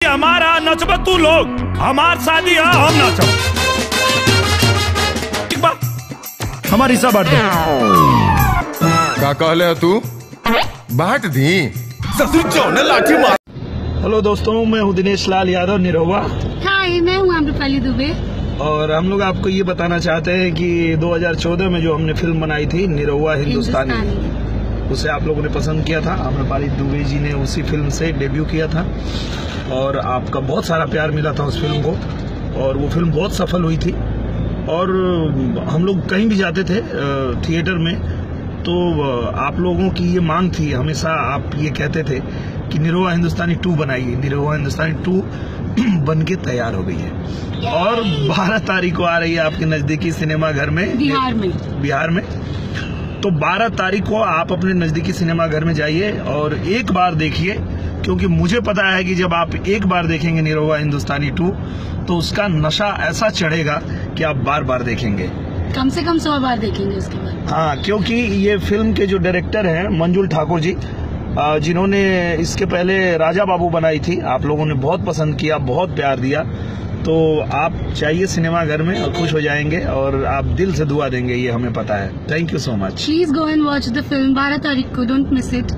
हमारा नचब तू लोग, हमार शादी है हम नचब। ठीक बा, हमारी हिस्सा बांट दो। का कहले तू? बांट दी ससुर चौने लाठी मार। हेलो दोस्तों, मैं हूँ दिनेश लाल यादव निरहुआ। हाय, मैं हूँ अमृपाली दुबे। और हम लोग आपको ये बताना चाहते हैं कि 2014 में जो हमने फिल्म बनाई थी निरहुआ हिंदुस्तानी, उसे आप लोगों ने पसंद किया था। अमृपाली दुबे जी ने उसी फिल्म से डेब्यू किया था और आपका बहुत सारा प्यार मिला था उस फिल्म को और वो फिल्म बहुत सफल हुई थी। और हम लोग कहीं भी जाते थे थिएटर में तो आप लोगों की ये मांग थी, हमेशा आप ये कहते थे कि निरहुआ हिंदुस्तानी 2 बनाइए। निरहुआ हिंदुस्तानी 2 बन के तैयार हो गई है और 12 तारीख को आ रही है आपके नजदीकी सिनेमा घर में, बिहार में। तो 12 तारीख को आप अपने नजदीकी सिनेमा घर में जाइए और एक बार देखिए, क्योंकि मुझे पता है कि जब आप एक बार देखेंगे निरहुआ हिंदुस्तानी 2 तो उसका नशा ऐसा चढ़ेगा कि आप बार बार देखेंगे, कम से कम 100 बार देखेंगे उसके बाद। हाँ, क्योंकि ये फिल्म के जो डायरेक्टर हैं मंजुल ठाकुर जी, जिन्होंने इसके पहले राजा बाबू बनाई थी, आप लोगों ने बहुत पसंद किया, बहुत प्यार दिया। तो आप जाइए सिनेमा घर में और खुश हो जाएंगे और आप दिल से दुआ देंगे, ये हमें पता है। Thank you so much. Please go and watch the film 12 तारीख को, don't miss it.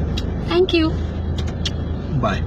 Thank you, bye.